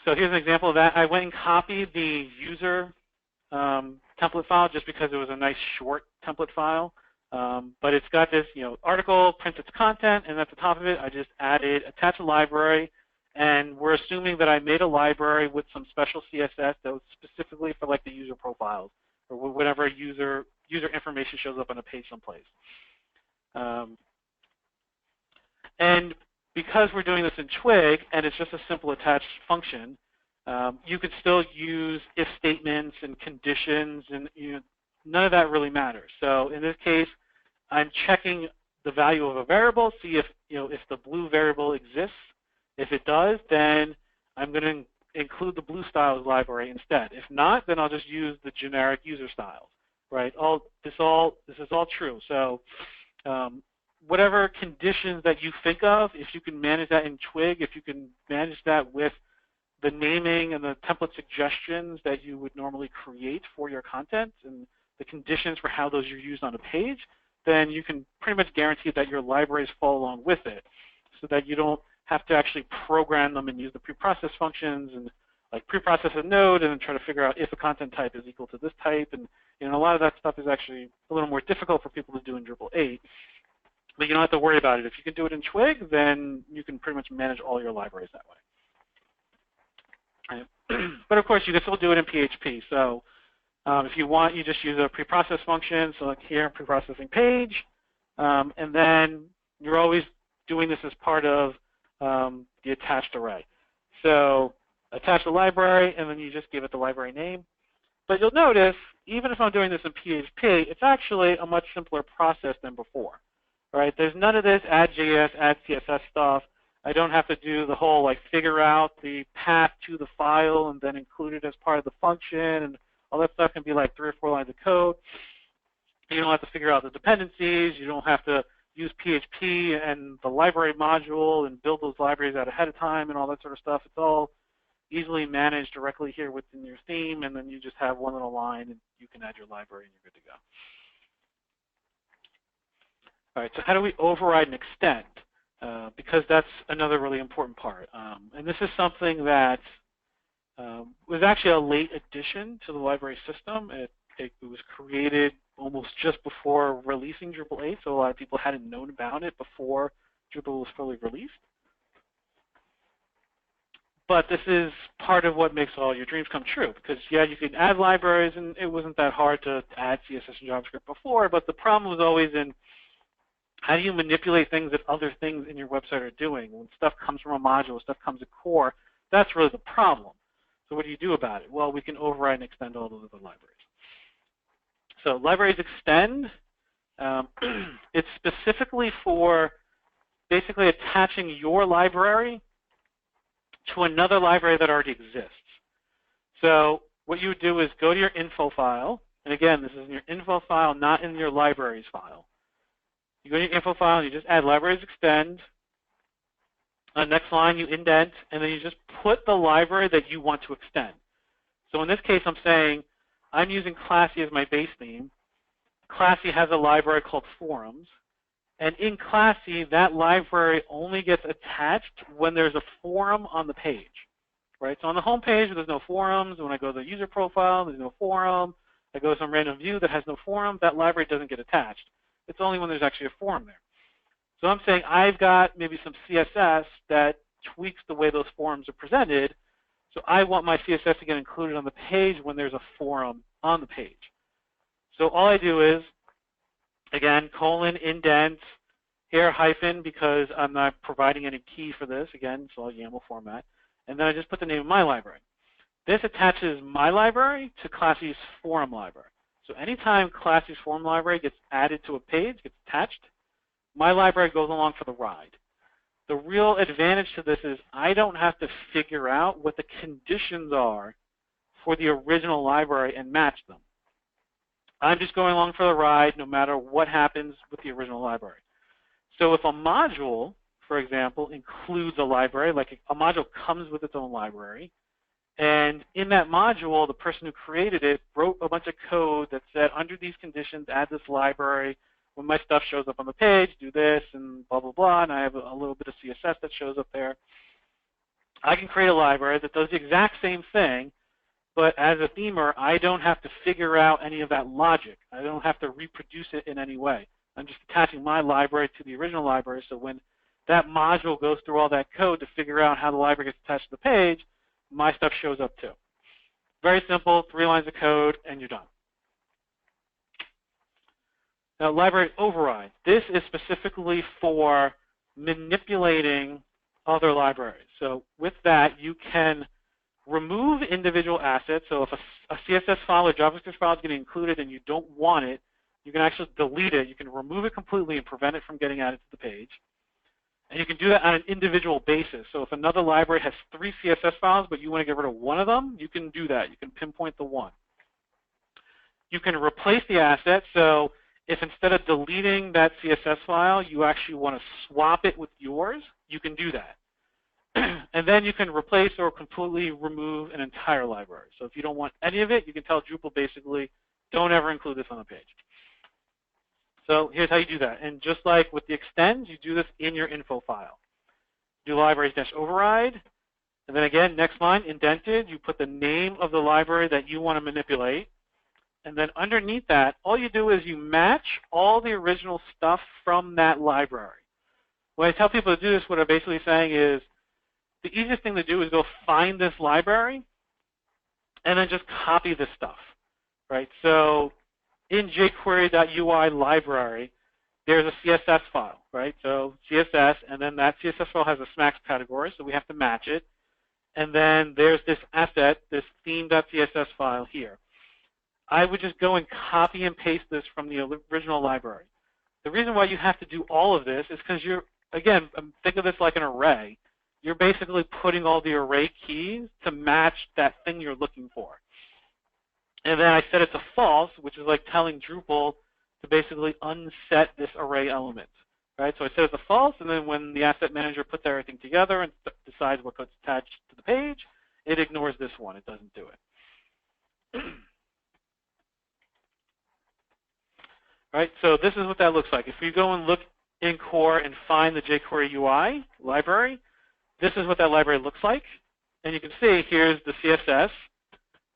So here's an example of that. I went and copied the user template file just because it was a nice short template file. But it's got this, article prints its content, and at the top of it, I just added attach a library, and we're assuming that I made a library with some special CSS that was specifically for like the user profiles or whatever user information shows up on a page someplace. And because we're doing this in Twig, and it's just a simple attach function, you could still use if statements and conditions, and none of that really matters. So in this case, I'm checking the value of a variable, see if if the blue variable exists. If it does, then I'm going to include the blue styles library instead. If not, then I'll just use the generic user styles. Right? This is all true. So whatever conditions that you think of, if you can manage that in Twig, if you can manage that with the naming and the template suggestions that you would normally create for your content and the conditions for how those are used on a page, then you can pretty much guarantee that your libraries follow along with it, so that you don't have to actually program them and use the preprocess functions and like preprocess a node and then try to figure out if a content type is equal to this type. And a lot of that stuff is actually a little more difficult for people to do in Drupal 8. But you don't have to worry about it. If you can do it in Twig, then you can pretty much manage all your libraries that way. Right. But of course, you can still do it in PHP. So if you want, you just use a preprocess function. So like here, preprocessing page. And then you're always doing this as part of the attached array. So attach the library, and then you just give it the library name. But you'll notice, even if I'm doing this in PHP, it's actually a much simpler process than before. Right? There's none of this add JS, add CSS stuff. I don't have to do the whole like figure out the path to the file and then include it as part of the function, and all that stuff can be like 3 or 4 lines of code. You don't have to figure out the dependencies. You don't have to use PHP and the library module and build those libraries out ahead of time and all that sort of stuff. It's all easily managed directly here within your theme, and then you just have one little line and you can add your library and you're good to go. All right, so how do we override and extend? because that's another really important part. And this is something that was actually a late addition to the library system. It was created almost just before releasing Drupal 8, so a lot of people hadn't known about it before Drupal was fully released. But this is part of what makes all your dreams come true, because yeah, you can add libraries, and it wasn't that hard to add CSS and JavaScript before, but the problem was always in how do you manipulate things that other things in your website are doing? When stuff comes from a module, stuff comes to core, that's really the problem. So what do you do about it? Well, we can override and extend all those other libraries. So libraries extend, it's specifically for basically attaching your library to another library that already exists. So what you would do is go to your info file, and again, this is in your info file, not in your libraries file. You go to your info file and you just add libraries extend. Next line you indent, and then you just put the library that you want to extend. So in this case, I'm saying I'm using Classy as my base theme. Classy has a library called Forums. And in Classy, that library only gets attached when there's a forum on the page. Right? So on the home page, there's no forums. When I go to the user profile, there's no forum. I go to some random view that has no forum. That library doesn't get attached. It's only when there's actually a forum there. So I'm saying I've got maybe some CSS that tweaks the way those forums are presented. So I want my CSS to get included on the page when there's a forum on the page. So all I do is, again, colon, indent, here hyphen, because I'm not providing any key for this. Again, it's all YAML format. And then I just put the name of my library. This attaches my library to Classy's forum library. So anytime Classy's forum library gets added to a page, gets attached, my library goes along for the ride. The real advantage to this is I don't have to figure out what the conditions are for the original library and match them. I'm just going along for the ride no matter what happens with the original library. So if a module, for example, includes a library, like a module comes with its own library, and in that module, the person who created it wrote a bunch of code that said, under these conditions, add this library. When my stuff shows up on the page, do this, and blah, blah, blah, and I have a little bit of CSS that shows up there. I can create a library that does the exact same thing, but as a themer, I don't have to figure out any of that logic. I don't have to reproduce it in any way. I'm just attaching my library to the original library, so when that module goes through all that code to figure out how the library gets attached to the page, my stuff shows up too. Very simple, 3 lines of code, and you're done. Now, library override. This is specifically for manipulating other libraries. So with that, you can remove individual assets. So if a CSS file or JavaScript file is getting included and you don't want it, you can actually delete it. You can remove it completely and prevent it from getting added to the page. And you can do that on an individual basis. So if another library has 3 CSS files, but you want to get rid of one of them, you can do that. You can pinpoint the one. You can replace the asset. So if instead of deleting that CSS file, you actually want to swap it with yours, you can do that. And then you can replace or completely remove an entire library. So if you don't want any of it, you can tell Drupal basically, don't ever include this on the page. So here's how you do that. And just like with the extends, you do this in your info file. Do libraries-override. And then again, next line, indented. You put the name of the library that you want to manipulate. And then underneath that, all you do is you match all the original stuff from that library. When I tell people to do this, what I'm basically saying is the easiest thing to do is go find this library and then just copy this stuff, right? So in jQuery.ui library, there's a CSS file, right? So CSS, and then that CSS file has a SMACSS category, so we have to match it. And then there's this asset, this theme.css file here. I would just go and copy and paste this from the original library. The reason why you have to do all of this is because you're, again, think of this like an array. You're basically putting all the array keys to match that thing you're looking for. And then I set it to false, which is like telling Drupal to basically unset this array element. Right? So I set it to false, and then when the asset manager puts everything together and decides what gets attached to the page, it ignores this one. It doesn't do it. Right? So this is what that looks like. If you go and look in core and find the jQuery UI library, this is what that library looks like. And you can see here's the CSS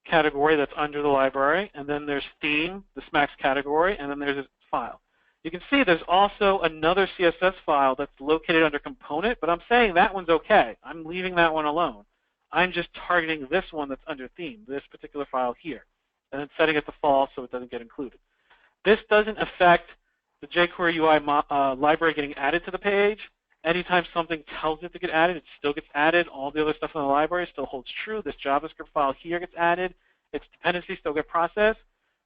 category that's under the library, and then there's theme, the SMACSS category, and then there's a file. You can see there's also another CSS file that's located under component, but I'm saying that one's okay. I'm leaving that one alone. I'm just targeting this one that's under theme, this particular file here, and then setting it to false so it doesn't get included. This doesn't affect the jQuery UI library getting added to the page. Anytime something tells it to get added, it still gets added. All the other stuff in the library still holds true. This JavaScript file here gets added. Its dependencies still get processed,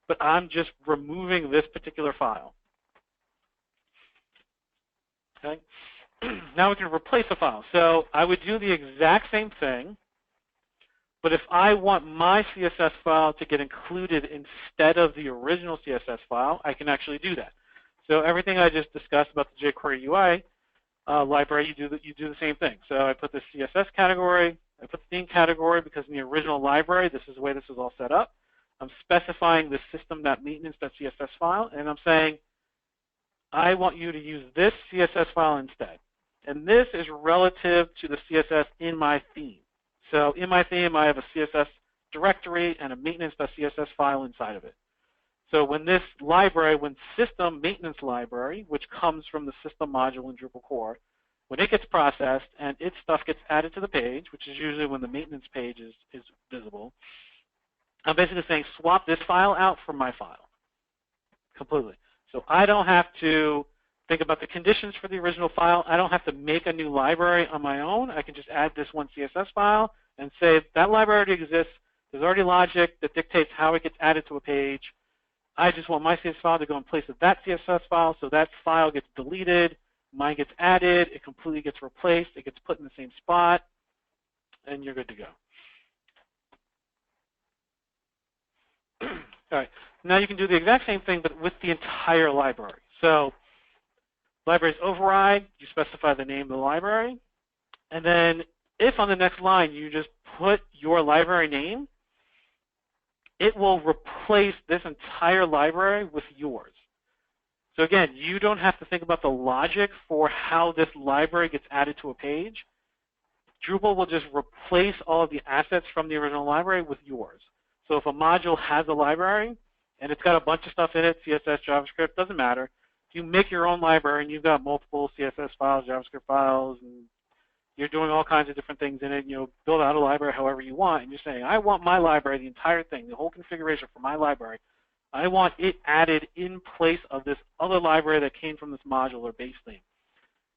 but I'm just removing this particular file. Okay. Now we can replace a file. So I would do the exact same thing, but if I want my CSS file to get included instead of the original CSS file, I can actually do that. So everything I just discussed about the jQuery UI library, you do the same thing. So I put the CSS category, I put the theme category because in the original library, this is the way this is all set up. I'm specifying the system.maintenance.css file, and I'm saying, I want you to use this CSS file instead. And this is relative to the CSS in my theme. So in my theme, I have a CSS directory and a maintenance.css file inside of it. So when this library, when system maintenance library, which comes from the system module in Drupal core, when it gets processed and its stuff gets added to the page, which is usually when the maintenance page is visible, I'm basically saying swap this file out from my file completely. So I don't have to think about the conditions for the original file. I don't have to make a new library on my own. I can just add this one CSS file and say that library already exists. There's already logic that dictates how it gets added to a page. I just want my CSS file to go in place of that CSS file, so that file gets deleted, mine gets added, it completely gets replaced, it gets put in the same spot, and you're good to go. All right, now you can do the exact same thing, but with the entire library. So libraries override, you specify the name of the library, and then if on the next line you just put your library name, it will replace this entire library with yours. So again, you don't have to think about the logic for how this library gets added to a page. Drupal will just replace all of the assets from the original library with yours. So if a module has a library and it's got a bunch of stuff in it, CSS, JavaScript, doesn't matter. If you make your own library and you've got multiple CSS files, JavaScript files, and you're doing all kinds of different things in it, and you'll build out a library however you want, and you're saying, I want my library, the entire thing, the whole configuration for my library, I want it added in place of this other library that came from this module or base theme.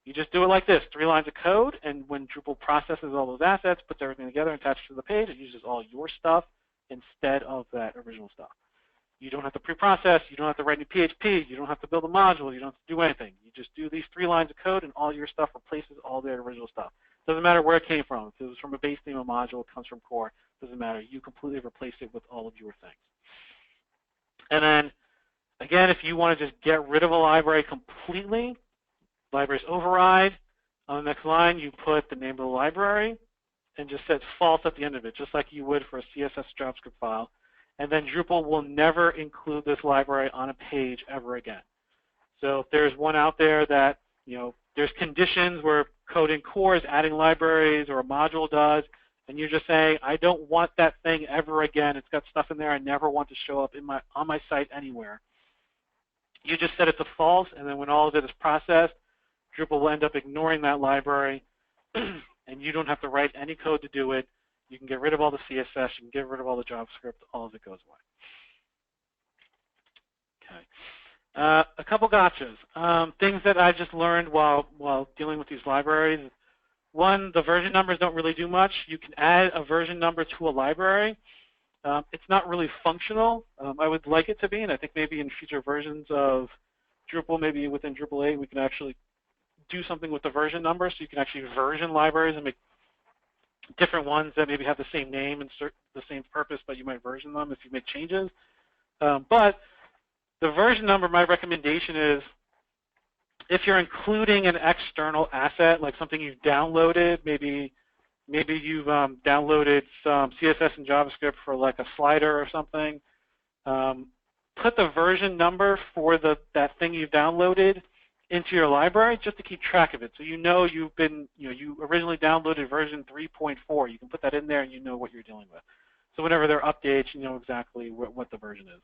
You just do it like this, 3 lines of code, and when Drupal processes all those assets, puts everything together and attaches to the page, it uses all your stuff instead of that original stuff. You don't have to pre-process, you don't have to write any PHP, you don't have to build a module, you don't have to do anything. You just do these 3 lines of code and all your stuff replaces all their original stuff. Doesn't matter where it came from. If it was from a base theme, a module, it comes from core, doesn't matter. You completely replace it with all of your things. And then, again, if you want to just get rid of a library completely, libraries override. On the next line, you put the name of the library and just set false at the end of it, just like you would for a CSS JavaScript file. And then Drupal will never include this library on a page ever again. So if there's one out there that, there's conditions where code in core is adding libraries or a module does, and you're just saying, I don't want that thing ever again. It's got stuff in there I never want to show up on my site anywhere. You just set it to false, and then when all of it is processed, Drupal will end up ignoring that library, and you don't have to write any code to do it. You can get rid of all the CSS, you can get rid of all the JavaScript, all of it goes away. Okay. A couple gotchas. Things that I just learned while dealing with these libraries. One, the version numbers don't really do much. You can add a version number to a library. It's not really functional. I would like it to be, and I think maybe in future versions of Drupal, maybe within Drupal 8, we can actually do something with the version number, so you can actually version libraries and make different ones that maybe have the same name and the same purpose, but you might version them if you make changes. But the version number, my recommendation is, if you're including an external asset, like something you've downloaded, maybe you've downloaded some CSS and JavaScript for like a slider or something, put the version number for that thing you've downloaded into your library just to keep track of it. So you know you've been, you originally downloaded version 3.4. You can put that in there and you know what you're dealing with. So whenever there are updates, you know exactly what the version is.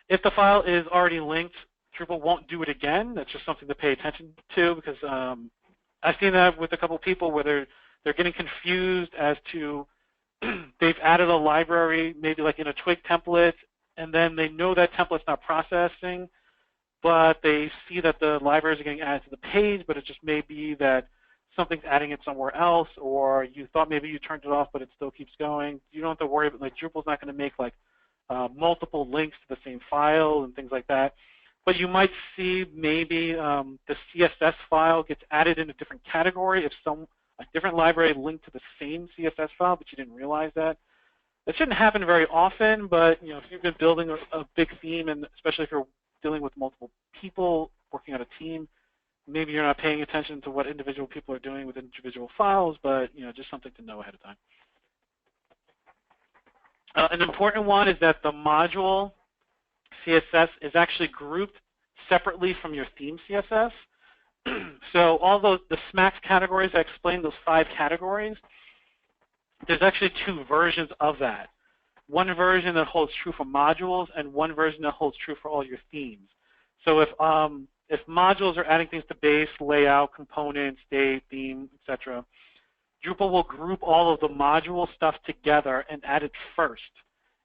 If the file is already linked, Drupal won't do it again. That's just something to pay attention to, because I've seen that with a couple people where they're getting confused as to they've added a library, maybe like in a Twig template, and then they know that template's not processing, but they see that the libraries are getting added to the page, but it just may be that something's adding it somewhere else, or you thought maybe you turned it off, but it still keeps going. You don't have to worry about, like, Drupal's not going to make like multiple links to the same file and things like that. But you might see maybe the CSS file gets added in a different category if a different library linked to the same CSS file, but you didn't realize that. That shouldn't happen very often, but if you've been building a big theme, and especially if you're dealing with multiple people working on a team, maybe you're not paying attention to what individual people are doing with individual files, but just something to know ahead of time. An important one is that the module CSS is actually grouped separately from your theme CSS. So all the SMACSS categories, I explained those 5 categories. There's actually 2 versions of that. One version that holds true for modules and one version that holds true for all your themes. So if modules are adding things to base, layout, component, state, theme, etc., Drupal will group all of the module stuff together and add it first.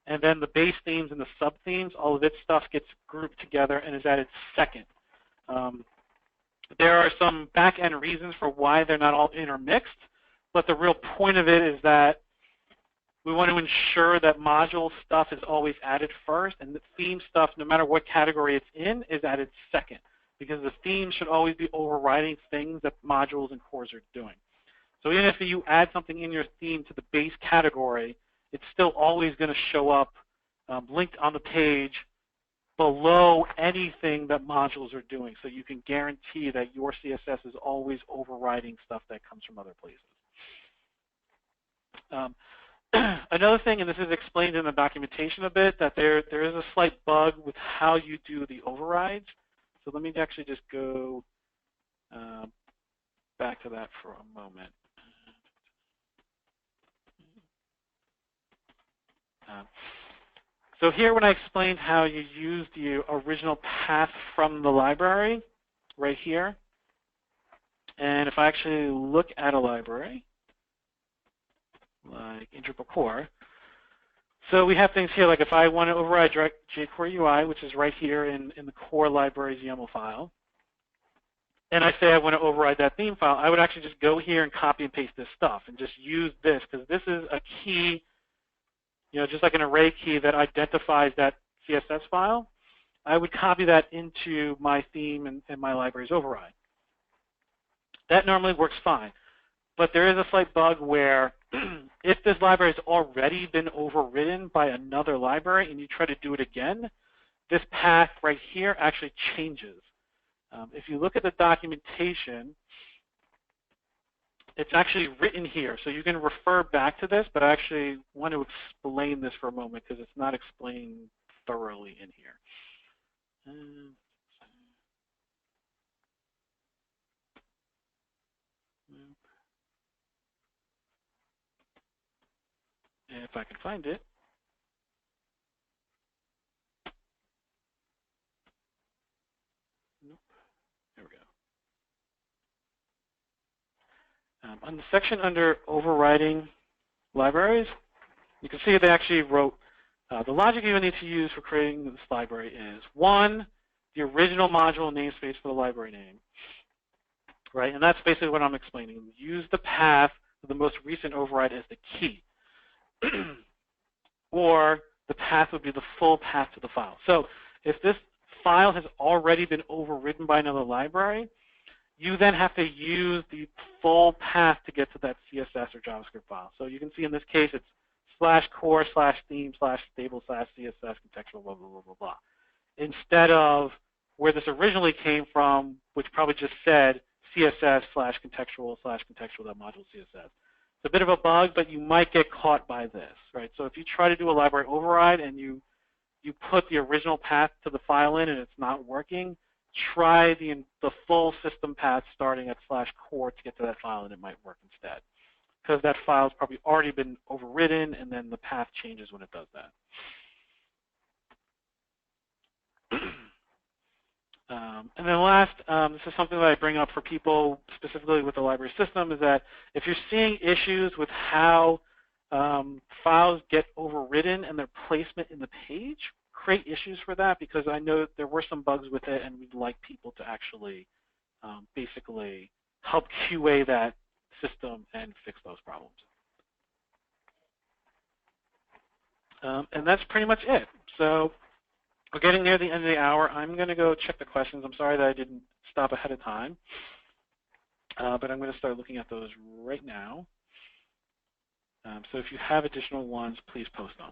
And then the base themes and the sub-themes, all of its stuff gets grouped together and is added second. There are some back-end reasons for why they're not all intermixed, but the real point of it is that we want to ensure that module stuff is always added first, and the theme stuff, no matter what category it's in, is added second, because the theme should always be overriding things that modules and cores are doing. So even if you add something in your theme to the base category, it's still always going to show up linked on the page below anything that modules are doing. So you can guarantee that your CSS is always overriding stuff that comes from other places. Another thing, and this is explained in the documentation a bit, that there is a slight bug with how you do the overrides. So let me actually just go back to that for a moment. So here when I explained how you use the original path from the library, right here, and if I actually look at a library, like in Drupal core, so we have things here, like if I want to override jQuery UI, which is right here in the core library's YAML file, and I say I want to override that theme file, I would actually just go here and copy and paste this stuff and just use this, because this is a key, just like an array key that identifies that CSS file. I would copy that into my theme and my library's override. That normally works fine. But there is a slight bug where if this library has already been overridden by another library and you try to do it again, this path right here actually changes. If you look at the documentation, it's actually written here. So you can refer back to this, but I actually want to explain this for a moment because it's not explained thoroughly in here. And if I can find it. Nope. There we go. On the section under overriding libraries, you can see they actually wrote the logic you need to use for creating this library is 1, the original module namespace for the library name. Right, and that's basically what I'm explaining. Use the path of the most recent override as the key. Or the path would be the full path to the file. So if this file has already been overridden by another library, you then have to use the full path to get to that CSS or JavaScript file. So you can see in this case it's /core/theme/stable/CSS contextual blah, blah, blah, blah, blah. Instead of where this originally came from, which probably just said CSS/contextual/contextual.module CSS. It's a bit of a bug, but you might get caught by this, right? So if you try to do a library override and you put the original path to the file in and it's not working, try the full system path starting at /core to get to that file, and it might work instead. Because that file's probably already been overridden, and then the path changes when it does that. And then last, this is something that I bring up for people specifically with the library system, is that if you're seeing issues with how files get overridden and their placement in the page, create issues for that, because I know there were some bugs with it, and we'd like people to actually basically help QA that system and fix those problems. And that's pretty much it. So we're getting near the end of the hour. I'm going to go check the questions. I'm sorry that I didn't stop ahead of time, but I'm going to start looking at those right now. So if you have additional ones, please post them.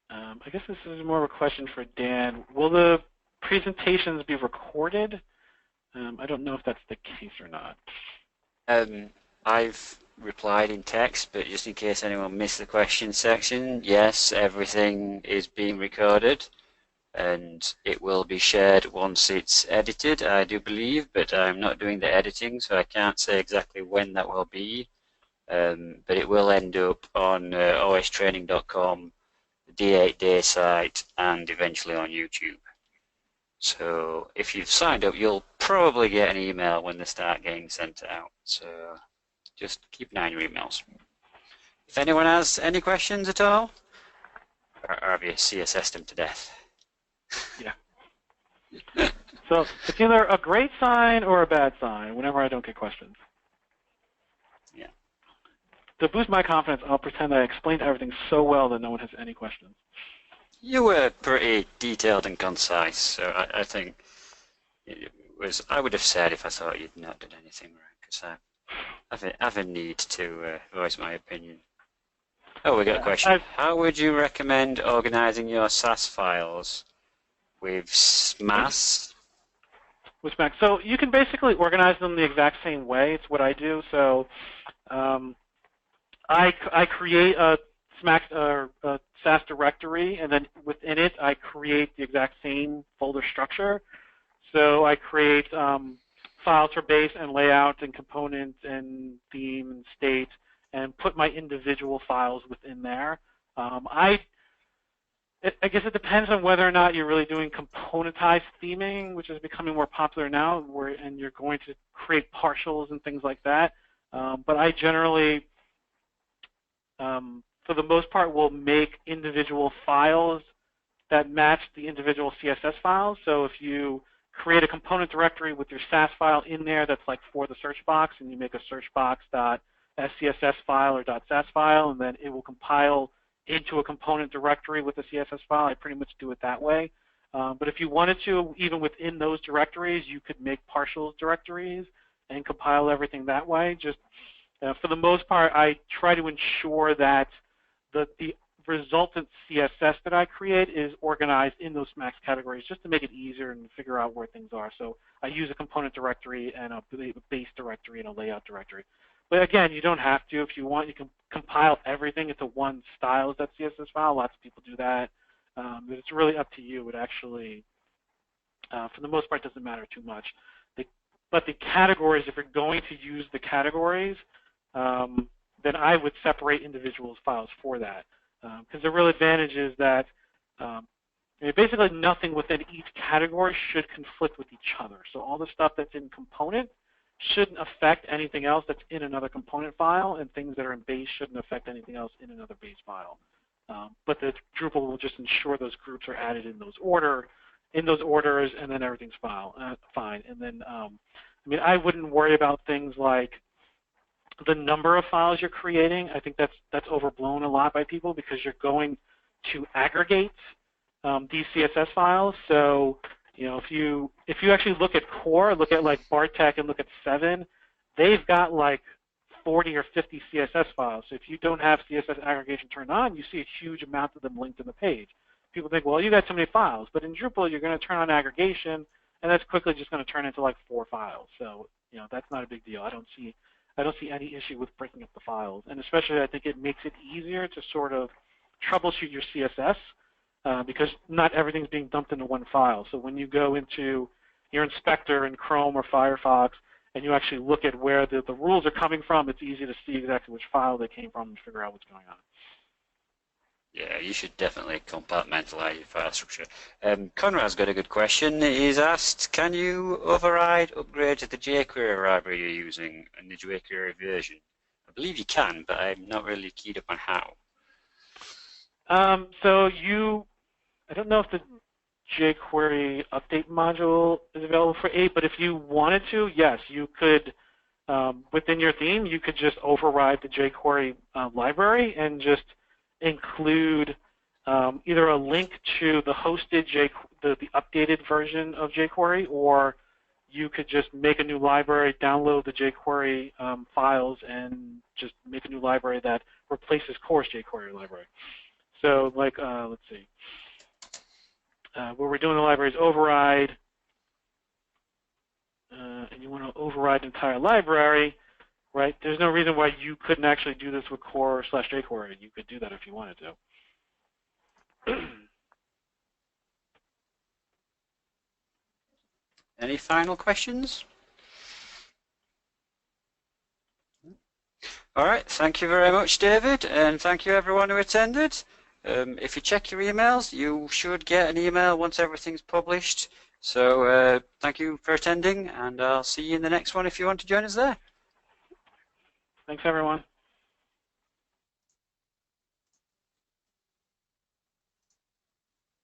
I guess this is more of a question for Dan. Will the presentations be recorded? I don't know if that's the case or not. I've replied in text, but just in case anyone missed the question section, yes, everything is being recorded, and it will be shared once it's edited, I do believe, but I'm not doing the editing, so I can't say exactly when that will be. But it will end up on ostraining.com, the D8Day site, and eventually on YouTube. So if you've signed up, you'll probably get an email when they start getting sent out. So just keep an eye on your emails. If anyone has any questions at all, or have you CSS'd them to death? Yeah. So it's either a great sign or a bad sign whenever I don't get questions. Yeah. To boost my confidence, I'll pretend I explained everything so well that no one has any questions. You were pretty detailed and concise, so I think it was. I would have said if I thought you'd not done anything wrong, because I have a need to voice my opinion. Oh, we got a question. How would you recommend organizing your Sass files? With SMACSS? With SMACSS. So you can basically organize them the exact same way. It's what I do. So I create a SMACSS a Sass directory, and then within it I create the exact same folder structure. So I create files for base and layout and component and theme and state, and put my individual files within there. I guess it depends on whether or not you're really doing componentized theming, which is becoming more popular now, and you're going to create partials and things like that. But I generally, for the most part, will make individual files that match the individual CSS files. So if you create a component directory with your Sass file in there that's like for the search box, and you make a search box.scss file or .sass file, and then it will compile into a component directory with a CSS file. I pretty much do it that way. But if you wanted to, even within those directories, you could make partial directories and compile everything that way. Just for the most part, I try to ensure that the resultant CSS that I create is organized in those SMACSS categories, just to make it easier and figure out where things are. So I use a component directory and a base directory and a layout directory. But again, you don't have to. If you want, you can compile everything into one styles.css file. Lots of people do that. But it's really up to you. It actually, for the most part, doesn't matter too much. But the categories, if you're going to use the categories, then I would separate individual files for that. Because the real advantage is that basically nothing within each category should conflict with each other. So all the stuff that's in component shouldn't affect anything else that's in another component file, and things that are in base shouldn't affect anything else in another base file. But the Drupal will just ensure those groups are added in those orders, and then everything's fine. And then, I wouldn't worry about things like the number of files you're creating. I think that's overblown a lot by people, because you're going to aggregate these CSS files. So if you actually look at core, look at like Bartek and look at 7, they've got like 40 or 50 CSS files. So if you don't have CSS aggregation turned on, you see a huge amount of them linked in the page. People think, well, you got so many files. But in Drupal, you're going to turn on aggregation, and that's quickly just going to turn into like 4 files. So that's not a big deal. I don't see any issue with breaking up the files. And especially, I think it makes it easier to sort of troubleshoot your CSS. because not everything's being dumped into one file. So when you go into your inspector in Chrome or Firefox and you actually look at where the rules are coming from, it's easy to see exactly which file they came from and figure out what's going on. Yeah, you should definitely compartmentalize your file structure. Conrad's got a good question. He's asked, can you override upgrade to the jQuery library you're using in the jQuery version? I believe you can, but I'm not really keyed up on how. I don't know if the jQuery update module is available for 8, but if you wanted to, yes, you could, within your theme, you could just override the jQuery library and just include either a link to the hosted the updated version of jQuery, or you could just make a new library, download the jQuery files, and just make a new library that replaces course jQuery library. So, like, let's see, where we're doing the libraries override, and you want to override the entire library, right? There's no reason why you couldn't actually do this with core/jQuery. You could do that if you wanted to. Any final questions? All right, thank you very much, David, and thank you everyone who attended. If you check your emails, you should get an email once everything's published. So thank you for attending, and I'll see you in the next one if you want to join us there. Thanks, everyone.